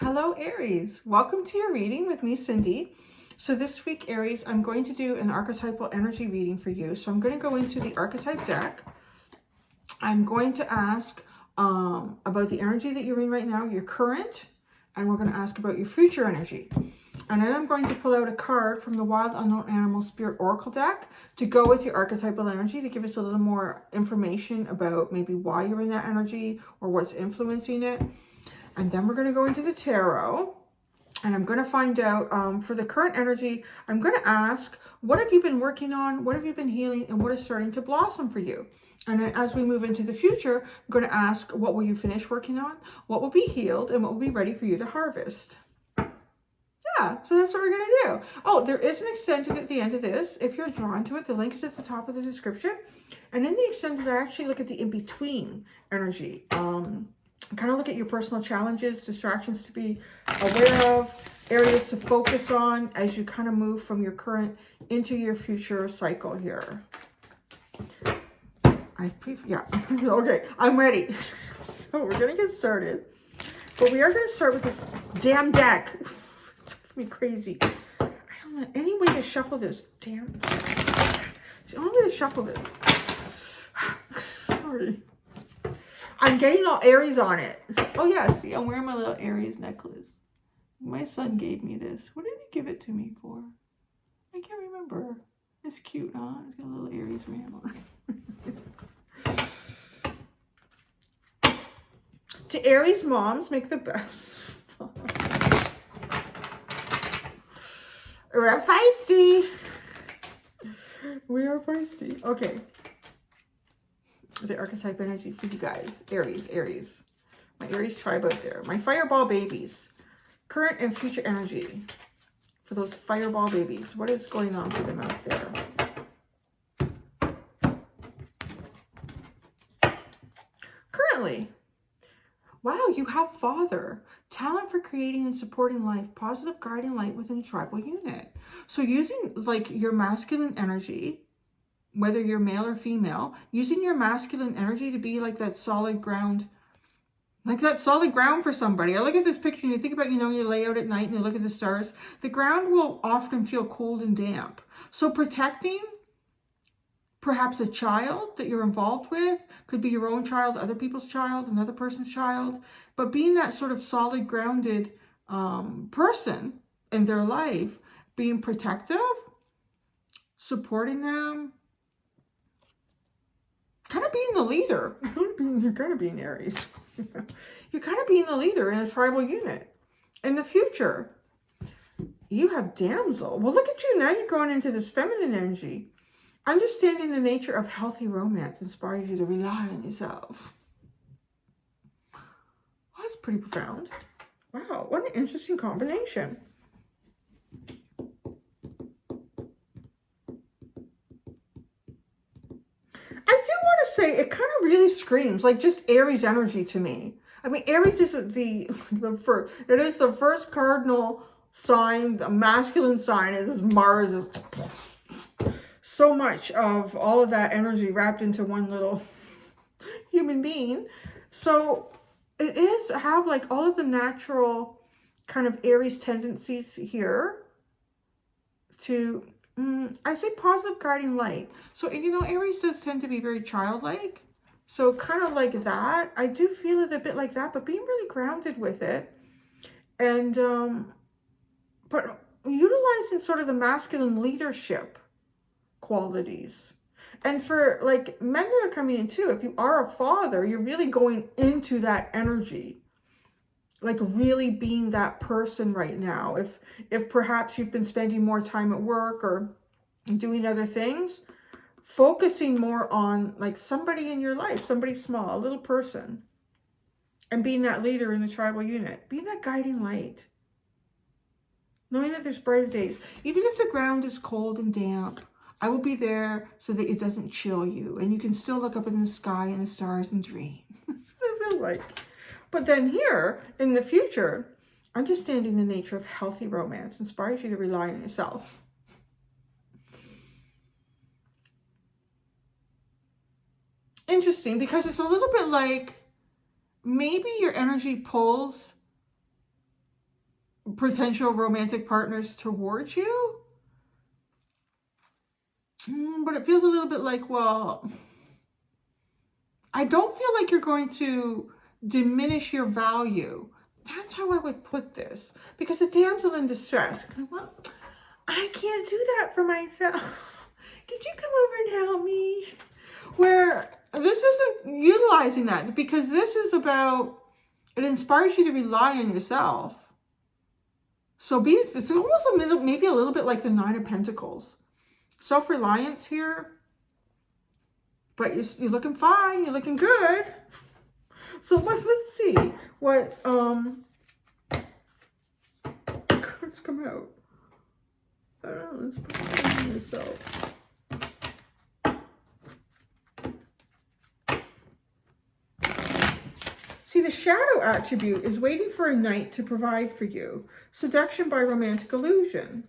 Hello, Aries. Welcome to your reading with me, Cindy. So this week, Aries, I'm going to do an archetypal energy reading for you. So I'm going to go into the archetype deck. I'm going to ask about the energy that you're in right now, your current, and we're going to ask about your future energy. And then I'm going to pull out a card from the Wild Unknown Animal Spirit Oracle deck to go with your archetypal energy to give us a little more information about maybe why you're in that energy or what's influencing it. And then we're going to go into the tarot, and I'm going to find out for the current energy. I'm going to ask, what have you been working on? What have you been healing? And what is starting to blossom for you? And then as we move into the future, I'm going to ask, what will you finish working on? What will be healed? And what will be ready for you to harvest? Yeah, so that's what we're going to do. Oh, there is an extended at the end of this. If you're drawn to it, the link is at the top of the description. And in the extended, I actually look at the in-between energy. Kind of look at your personal challenges, distractions to be aware of, areas to focus on as you kind of move from your current into your future cycle here. Okay, I'm ready. So we're going to get started. But we are going to start with this damn deck. It drives me crazy. I don't know any way to shuffle this. Damn. It's the only way to shuffle this. Sorry. I'm getting all Aries on it. Oh yeah, see, I'm wearing my little Aries necklace. My son gave me this. What did he give it to me for? I can't remember. It's cute, huh? It's got a little Aries ram on. To Aries moms, make the best. We're feisty. We are feisty. Okay. The archetype energy for you guys. Aries. My Aries tribe out there. My fireball babies. Current and future energy for those fireball babies. What is going on for them out there? Currently. Wow, you have father. Talent for creating and supporting life. Positive guiding light within a tribal unit. So using like your masculine energy, whether you're male or female, using your masculine energy to be like that solid ground, for somebody. I look at this picture and you think about, you lay out at night and you look at the stars. The ground will often feel cold and damp. So protecting perhaps a child that you're involved with, could be your own child, other people's child, another person's child, but being that sort of solid grounded person in their life, being protective, supporting them, kind of being the leader. You're kind of being Aries. You're kind of being the leader in a tribal unit. In the future, you have damsel. Well, look at you now. You're going into this feminine energy. Understanding the nature of healthy romance inspires you to rely on yourself. Well, that's pretty profound. Wow, what an interesting combination. I do want to say it kind of really screams like just Aries energy to me. I mean, Aries is the first. It is the first cardinal sign. The masculine sign is Mars. Is so much of all of that energy wrapped into one little human being. So it is have like all of the natural kind of Aries tendencies here to. I say positive guiding light. So, Aries does tend to be very childlike. So kind of like that. I do feel it a bit like that, but being really grounded with it. And, but utilizing sort of the masculine leadership qualities. And for like men that are coming in too, if you are a father, you're really going into that energy. Like really being that person right now. If perhaps you've been spending more time at work or doing other things, focusing more on like somebody in your life, somebody small, a little person, and being that leader in the tribal unit, being that guiding light, knowing that there's brighter days. Even if the ground is cold and damp, I will be there so that it doesn't chill you, and you can still look up in the sky and the stars and dream. That's what I feel like. But then here, in the future, understanding the nature of healthy romance inspires you to rely on yourself. Interesting, because it's a little bit like maybe your energy pulls potential romantic partners towards you. But it feels a little bit like, well, I don't feel like you're going to diminish your value. That's how I would put this. Because a damsel in distress, well, I can't do that for myself. Could you come over and help me? Where this isn't utilizing that, because this is about, it inspires you to rely on yourself. So it's almost maybe a little bit like the Nine of Pentacles. Self-reliance here. But you're looking fine. You're looking good. So let's see what cards come out. I don't know. Let's put it on yourself. See, the shadow attribute is waiting for a knight to provide for you. Seduction by romantic illusion.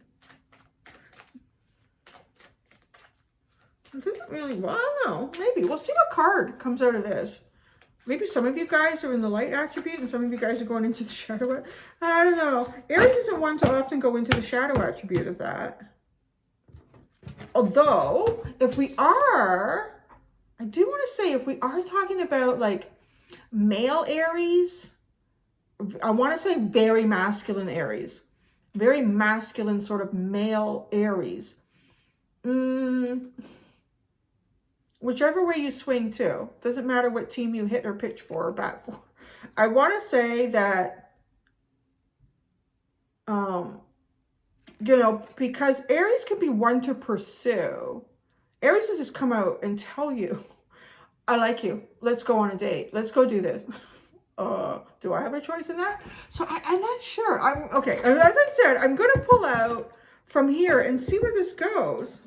It doesn't really, well, I don't know. Maybe. We'll see what card comes out of this. Maybe some of you guys are in the light attribute and some of you guys are going into the shadow. I don't know. Aries isn't one to often go into the shadow attribute of that. Although, if we are, I do want to say, if we are talking about like male Aries, I want to say very masculine Aries. Very masculine sort of male Aries. Whichever way you swing to. Doesn't matter what team you hit or pitch for or bat for. I want to say that, you know, because Aries can be one to pursue. Aries will just come out and tell you, I like you. Let's go on a date. Let's go do this. Do I have a choice in that? So I'm not sure. Okay. As I said, I'm going to pull out from here and see where this goes.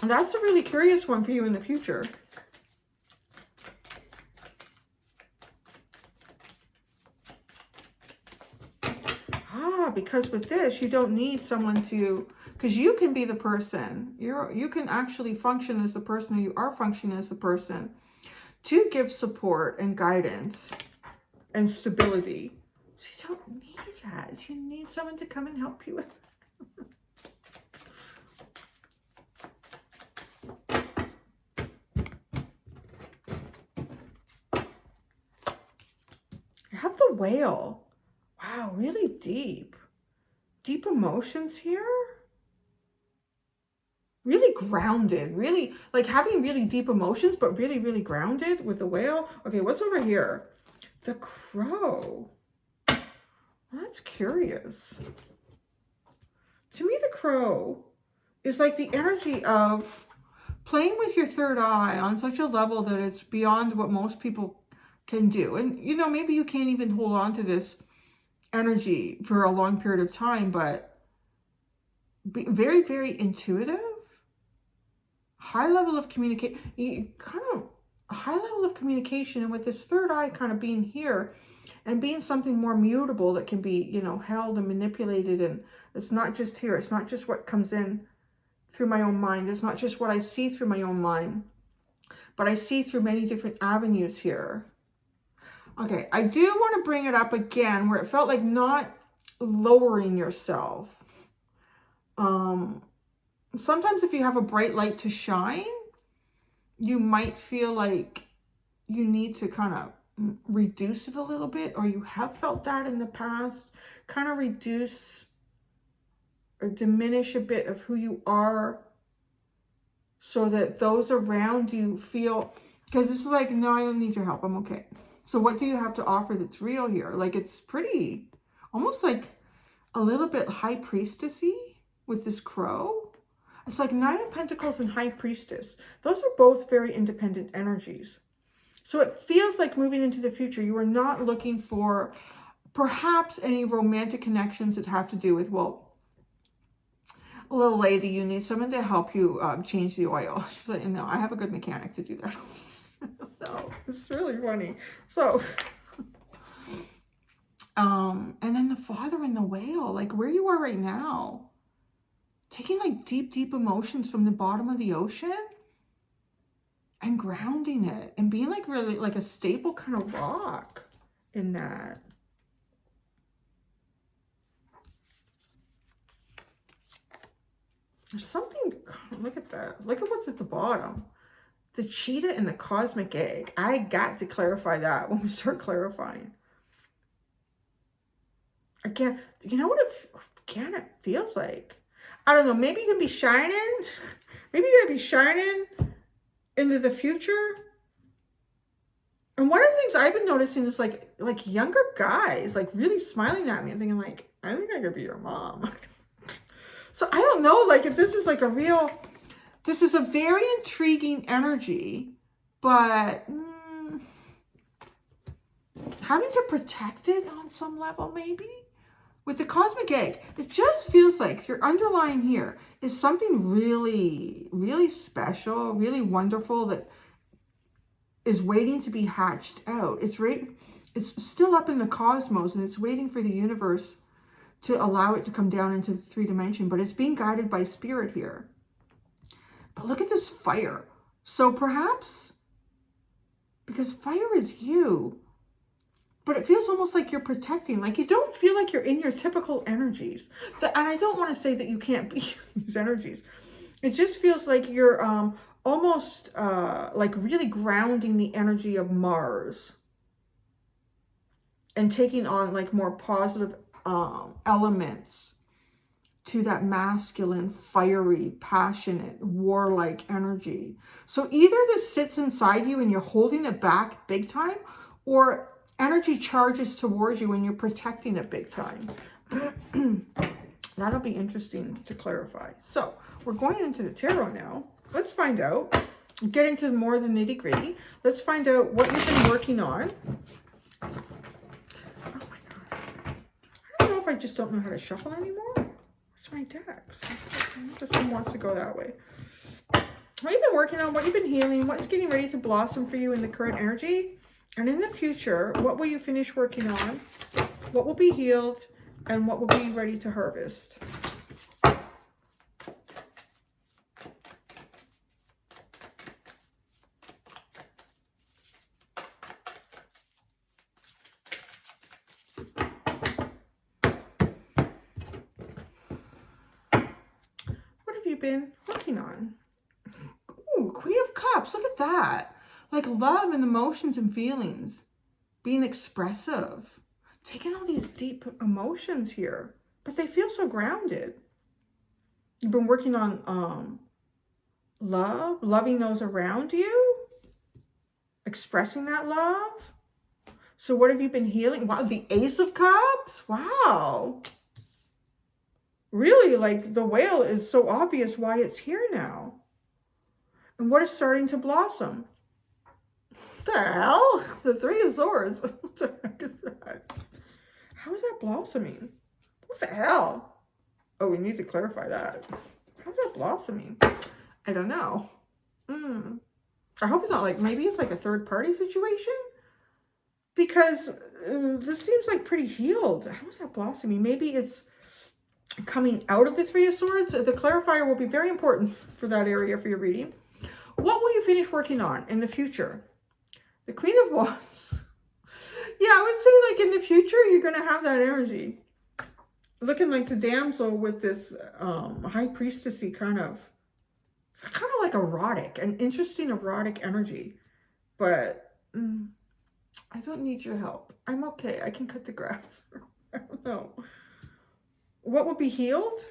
And that's a really curious one for you in the future. Because with this, you don't need someone to, because you can be the person. You can actually function as the person, or you are functioning as the person to give support and guidance and stability. So you don't need that. You need someone to come and help you with it. I have the Whale. Wow, really deep. Deep emotions here. Really grounded. Really, like having really deep emotions, but really, really grounded with the Whale. Okay, what's over here? The Crow. Well, that's curious. To me, the Crow is like the energy of playing with your third eye on such a level that it's beyond what most people can do. And, you know, maybe you can't even hold on to this energy for a long period of time, but be very, very intuitive, high level of communication, kind of a high level of communication. And with this third eye kind of being here and being something more mutable that can be, you know, held and manipulated. And it's not just here. It's not just what comes in through my own mind. It's not just what I see through my own mind, but I see through many different avenues here. Okay, I do want to bring it up again where it felt like not lowering yourself. Sometimes if you have a bright light to shine, you might feel like you need to kind of reduce it a little bit, or you have felt that in the past. Kind of reduce or diminish a bit of who you are so that those around you feel, because this is like, no, I don't need your help. I'm okay. So what do you have to offer that's real here? Like, it's pretty, almost like a little bit high priestessy with this Crow. It's like Nine of Pentacles and High Priestess. Those are both very independent energies. So it feels like moving into the future, you are not looking for perhaps any romantic connections that have to do with, well, little lady, you need someone to help you change the oil. She's like, no, I have a good mechanic to do that. No, it's really funny. So, and then the Father and the Whale, like where you are right now, taking like deep, deep emotions from the bottom of the ocean and grounding it and being like really like a stable kind of rock in that. There's something, look at that. Look at what's at the bottom. The cheetah and the cosmic egg. I got to clarify that when we start clarifying. Again, you know what it feels like? I don't know. Maybe you're going to be shining. Maybe you're going to be shining into the future. And one of the things I've been noticing is like younger guys, like really smiling at me and thinking like, I think I could be your mom. So I don't know, like if this is like a real, this is a very intriguing energy, but having to protect it on some level maybe. With the cosmic egg, it just feels like your underlying here is something really, really special, really wonderful that is waiting to be hatched out. It's still up in the cosmos and it's waiting for the universe to allow it to come down into the 3 dimension, but it's being guided by spirit here. But look at this fire. So perhaps, because fire is you, but it feels almost like you're protecting, like you don't feel like you're in your typical energies. And I don't want to say that you can't be these energies. It just feels like you're almost like really grounding the energy of Mars and taking on like more positive elements to that masculine, fiery, passionate, warlike energy. So either this sits inside you and you're holding it back big time, or energy charges towards you and you're protecting it big time. That'll be interesting to clarify. So we're going into the tarot now. Let's find out. Get into more of the nitty gritty. Let's find out what you've been working on. Oh my God. I don't know if I just don't know how to shuffle anymore. Where's my decks? This one wants to go that way. What you've been working on, what you've been healing, what's getting ready to blossom for you in the current energy. And in the future, what will you finish working on? What will be healed? And what will be ready to harvest? What have you been working on? Ooh, Queen of Cups. Look at that. Like love and emotions and feelings, being expressive, taking all these deep emotions here, but they feel so grounded. You've been working on love, loving those around you, expressing that love. So what have you been healing? Wow, the Ace of Cups. Wow. Really, like the whale is so obvious why it's here now. And what is starting to blossom? What the hell? The Three of Swords. What the heck is that? How is that blossoming? What the hell? Oh, we need to clarify that. How's that blossoming? I don't know. I hope it's not like, maybe it's like a third party situation. Because this seems like pretty healed. How is that blossoming? Maybe it's coming out of the Three of Swords. The clarifier will be very important for that area for your reading. What will you finish working on in the future? The Queen of Wands. Yeah, I would say like in the future, you're going to have that energy. Looking like the damsel with this high priestessy kind of, it's kind of like erotic, an interesting erotic energy. But I don't need your help. I'm okay. I can cut the grass. I don't know. What will be healed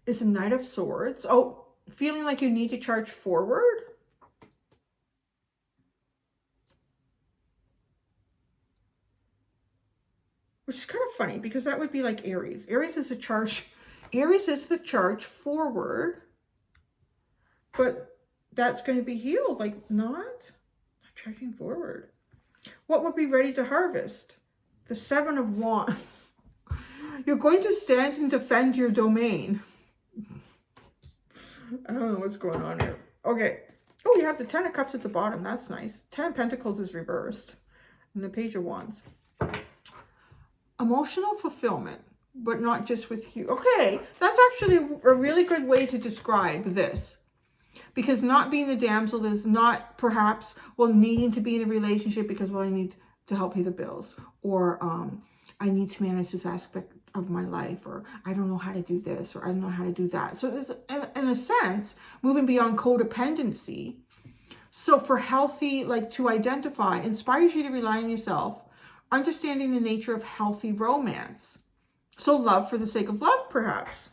is a Knight of Swords. Oh, feeling like you need to charge forward. Which is kind of funny because that would be like Aries. Aries is a charge. Aries is the charge forward. But that's going to be healed. Like not charging forward. What would be ready to harvest? The Seven of Wands. You're going to stand and defend your domain. I don't know what's going on here. Okay. Oh, you have the Ten of Cups at the bottom. That's nice. Ten of Pentacles is reversed. And the Page of Wands. Emotional fulfillment, but not just with you. Okay, that's actually a really good way to describe this. Because not being a damsel is not perhaps, well, needing to be in a relationship because, well, I need to help pay the bills. Or I need to manage this of my life, or I don't know how to do this, or I don't know how to do that. So it's, in a sense, moving beyond codependency. So for healthy, like to identify, inspires you to rely on yourself, understanding the nature of healthy romance. So love for the sake of love, perhaps.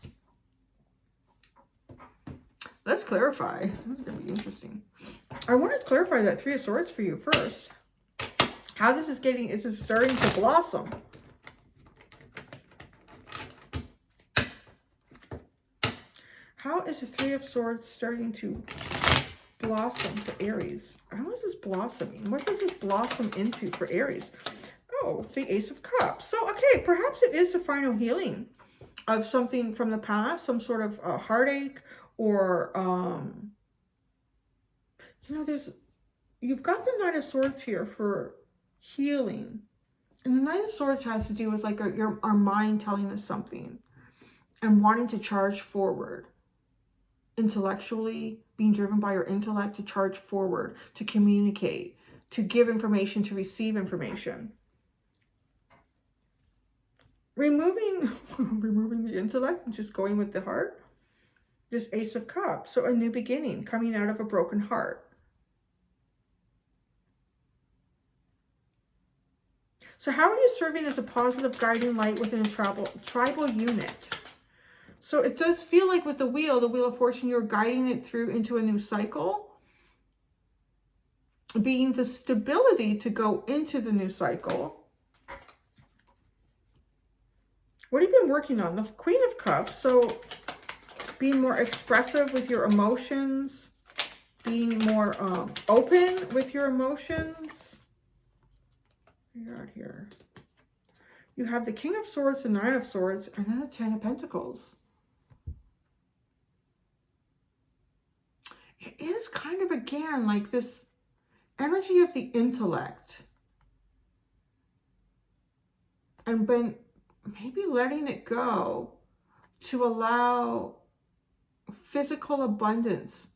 Let's clarify. This is going to be interesting. I want to clarify that Three of Swords for you first. How this is starting to blossom. How is the Three of Swords starting to blossom for Aries? How is this blossoming? What does this blossom into for Aries? Oh, the Ace of Cups. So, okay, perhaps it is the final healing of something from the past, some sort of heartache, or, you know, you've got the Knight of Swords here for healing. And the Knight of Swords has to do with like our mind telling us something and wanting to charge forward. Intellectually, being driven by your intellect to charge forward, to communicate, to give information, to receive information. Removing the intellect and just going with the heart. This Ace of Cups. So a new beginning, coming out of a broken heart. So how are you serving as a positive guiding light within a tribal unit? So it does feel like with the Wheel of Fortune, you're guiding it through into a new cycle. Being the stability to go into the new cycle. What have you been working on? The Queen of Cups. So being more expressive with your emotions. Being more open with your emotions. You're out here. You have the King of Swords, the Nine of Swords, and then the Ten of Pentacles. It is kind of, again, like this energy of the intellect. And then maybe letting it go to allow physical abundance,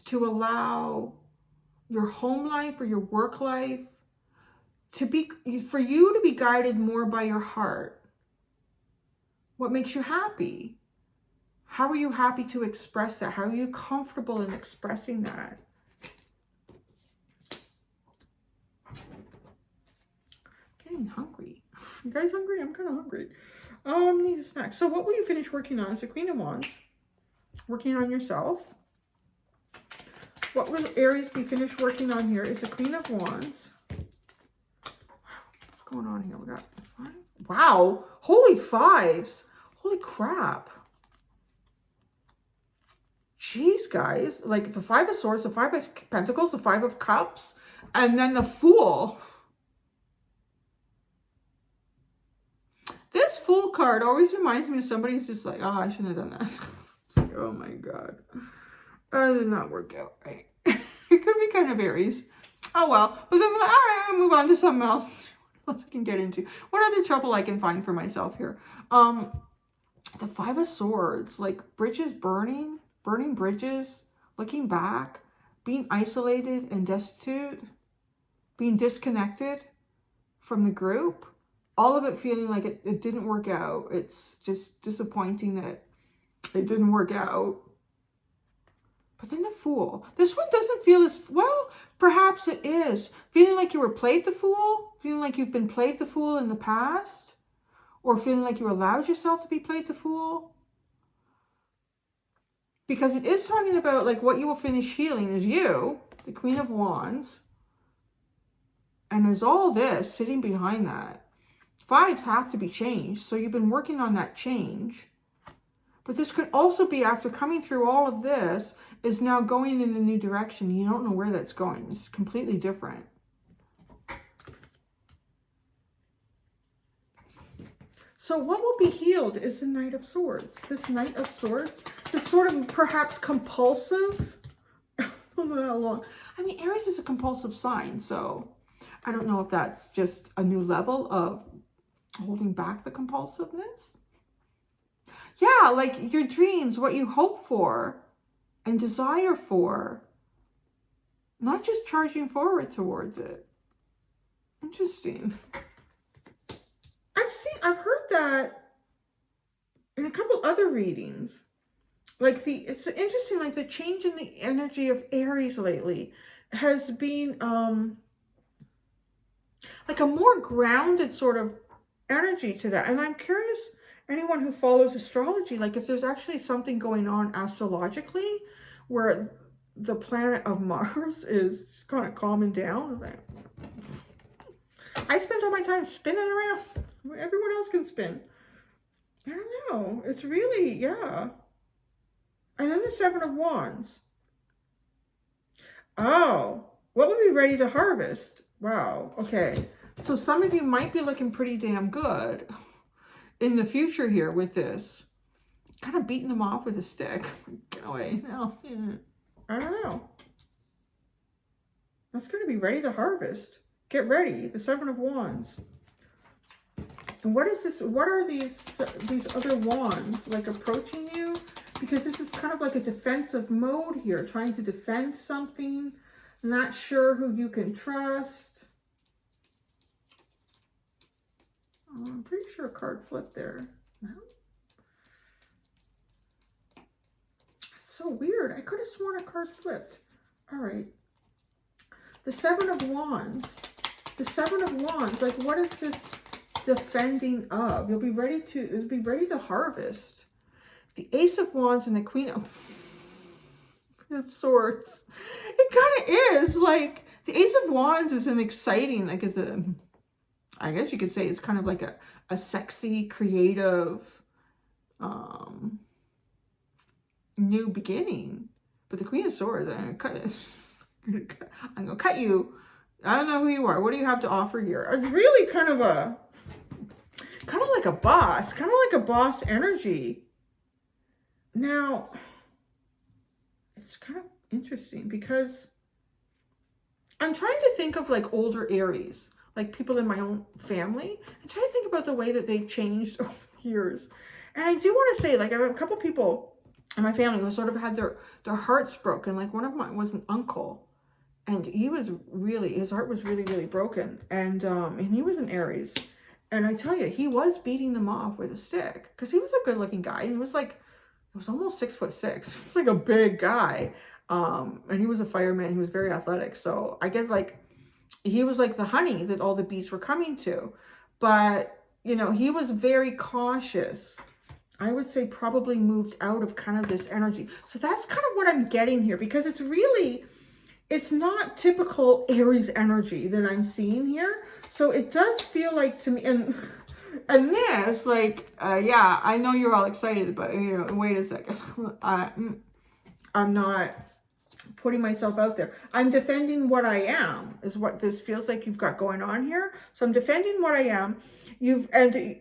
to allow your home life or your work life for you to be guided more by your heart. What makes you happy? How are you happy to express that? How are you comfortable in expressing that? Getting hungry. You guys hungry? I'm kind of hungry. Need a snack. So what will you finish working on? It's the Queen of Wands. Working on yourself. What will Aries be finished working on here? Is the Queen of Wands. What's going on here? We got 5. Wow. Holy 5s. Holy crap. Jeez, guys. Like the 5 of Swords, the 5 of Pentacles, the 5 of Cups, and then the Fool. This Fool card always reminds me of somebody who's just like, oh, I shouldn't have done that. It's like, oh my God. That did not work out right. It could be kind of Aries. Oh well. But then I'm like, all right, I'll move on to something else. What else I can get into? What other trouble I can find for myself here? The 5 of Swords, like bridges burning bridges, looking back, being isolated and destitute, being disconnected from the group, all of it feeling like it didn't work out. It's just disappointing that it didn't work out. But then the Fool. This one doesn't feel as, well, perhaps it is. Feeling like you were played the Fool, feeling like you've been played the Fool in the past, or feeling like you allowed yourself to be played the Fool. Because it is talking about like what you will finish healing is you, the Queen of Wands. And there's all this sitting behind that. 5s have to be changed. So you've been working on that change. But this could also be after coming through all of this is now going in a new direction. You don't know where that's going. It's completely different. So what will be healed is the Knight of Swords. This Knight of Swords, this sort of perhaps compulsive. I don't know how long. I mean, Aries is a compulsive sign, so I don't know if that's just a new level of holding back the compulsiveness. Yeah, like your dreams, what you hope for and desire for, not just charging forward towards it. Interesting. I've heard that in a couple other readings. Like it's interesting, like the change in the energy of Aries lately has been like a more grounded sort of energy to that. And I'm curious, anyone who follows astrology, like if there's actually something going on astrologically where the planet of Mars is kind of calming down. I spend all my time spinning around. Everyone else can spin. I don't know. It's really, yeah. And then the Seven of Wands. Oh, what would be ready to harvest? Wow. Okay. So some of you might be looking pretty damn good in the future here with this. Kind of beating them off with a stick. Get away. No. I don't know. That's going to be ready to harvest. Get ready. The Seven of Wands. And what is this? What are these other wands like approaching you? Because this is kind of like a defensive mode here, trying to defend something, not sure who you can trust. Oh, I'm pretty sure a card flipped there. No? It's so weird. I could have sworn a card flipped. All right. The Seven of Wands. The Seven of Wands. Like, what is this defending of? It'll be ready to harvest. The Ace of Wands and the Queen of Swords. It kind of is like the Ace of Wands is an exciting, like is a, I guess you could say it's kind of like a sexy, creative, new beginning. But the Queen of Swords, I'm gonna cut you. I don't know who you are. What do you have to offer here? It's really kind of like a boss, kind of like a boss energy. Now, it's kind of interesting because I'm trying to think of like older Aries, like people in my own family, and try to think about the way that they've changed over the years. And I do want to say, like, I have a couple people in my family who sort of had their hearts broken. Like one of mine was an uncle, and his heart was really, really broken. And he was an Aries. And I tell you, he was beating them off with a stick because he was a good looking guy. And he was almost 6'6". He was like a big guy. And he was a fireman. He was very athletic. So I guess like he was like the honey that all the bees were coming to. But, you know, he was very cautious. I would say probably moved out of kind of this energy. So that's kind of what I'm getting here because it's not typical Aries energy that I'm seeing here. So it does feel like to me, and this, like, yeah, I know you're all excited, but, you know, wait a second. I'm not putting myself out there. I'm defending what I am, is what this feels like you've got going on here. So I'm defending what I am. And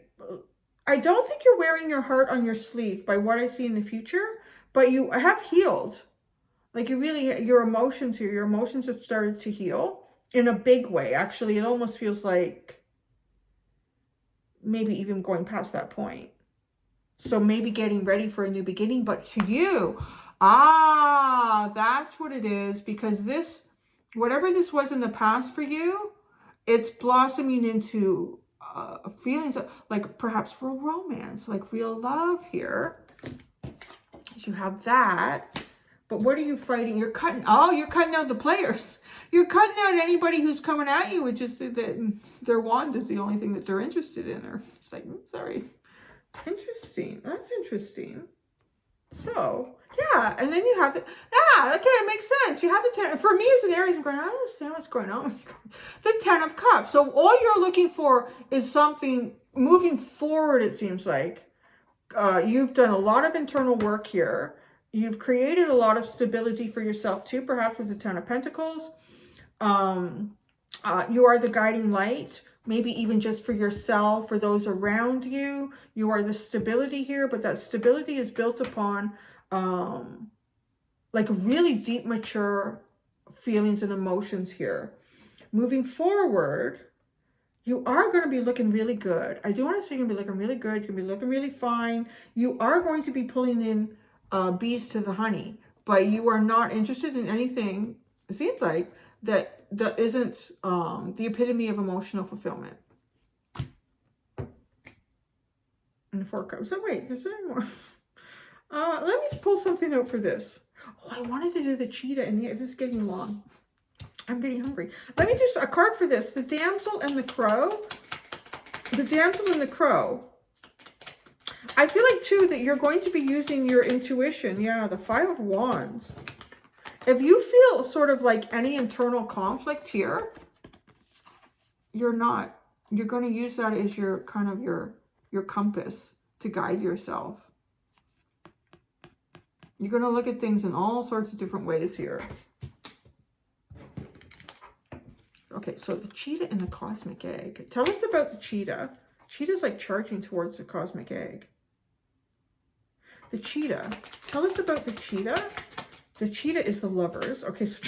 I don't think you're wearing your heart on your sleeve by what I see in the future, but you have healed. Like your emotions here, your emotions have started to heal in a big way. Actually, it almost feels like maybe even going past that point. So maybe getting ready for a new beginning, but to you, that's what it is, because this, whatever this was in the past for you, it's blossoming into feelings of, like perhaps for romance, like real love here. You have that. But what are you fighting? You're cutting out the players. You're cutting out anybody who's coming at you with just that their wand is the only thing that they're interested in. Or it's like, sorry. Interesting. That's interesting. So, yeah. And then you have to, okay, it makes sense. You have the 10. For me as an Aries, I'm going, I don't understand what's going on. The 10 of Cups. So all you're looking for is something moving forward, it seems like. You've done a lot of internal work here. You've created a lot of stability for yourself too, perhaps with the 10 of Pentacles. You are the guiding light, maybe even just for yourself, for those around you. You are the stability here, but that stability is built upon like really deep, mature feelings and emotions here. Moving forward, you are going to be looking really good. I do want to say you're going to be looking really good. You're going to be looking really fine. You are going to be pulling in bees to the honey, but you are not interested in anything, it seems like, that isn't the epitome of emotional fulfillment. And the Four Cups. So wait, there's any more. Let me pull something out for this. Oh, I wanted to do the cheetah and this is getting long. I'm getting hungry. Let me do a card for this. The damsel and the crow. The damsel and the crow. I feel like, too, that you're going to be using your intuition. Yeah, the Five of Wands. If you feel sort of like any internal conflict here, you're not. You're going to use that as your kind of your compass to guide yourself. You're going to look at things in all sorts of different ways here. Okay, so the cheetah and the cosmic egg. Tell us about the cheetah. Cheetah's like charging towards the cosmic egg. The cheetah. Tell us about the cheetah. The cheetah is the Lovers. Okay, so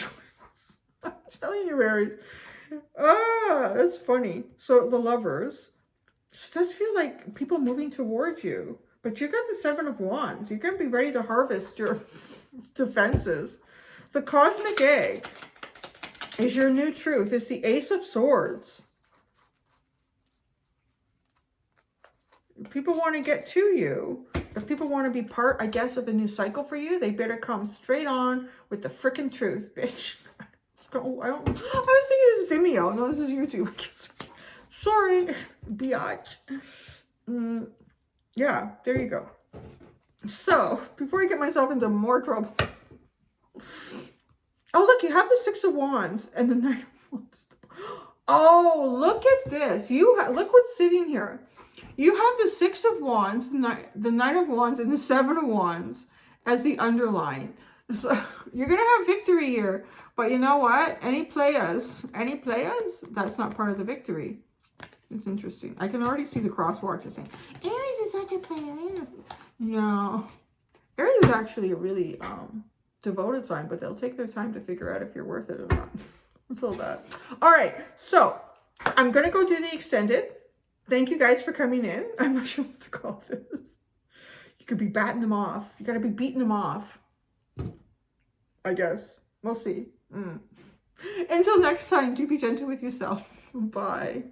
I'm telling you, Aries. Ah, that's funny. So the Lovers. It does feel like people moving towards you. But you got the Seven of Wands. You're going to be ready to harvest your defenses. The cosmic egg is your new truth. It's the Ace of Swords. People want to get to you. If people want to be part, I guess, of a new cycle for you, they better come straight on with the frickin' truth, bitch. I was thinking this is Vimeo. No, this is YouTube. Sorry, biatch. Yeah, there you go. So, before I get myself into more trouble. Oh, look, you have the Six of Wands and the Knight of Wands. Oh, look at this. Look what's sitting here. You have the Six of Wands, the Knight of Wands, and the Seven of Wands as the underline. So you're going to have victory here. But you know what? Any players, that's not part of the victory. It's interesting. I can already see the cross watchers saying, Aries is such a player. No. Aries is actually a really devoted sign, but they'll take their time to figure out if you're worth it or not. Until that. All right. So I'm going to go do the extended. Thank you guys for coming in. I'm not sure what to call this. You could be batting them off. You got to be beating them off. I guess. We'll see. Until next time, do be gentle with yourself. Bye.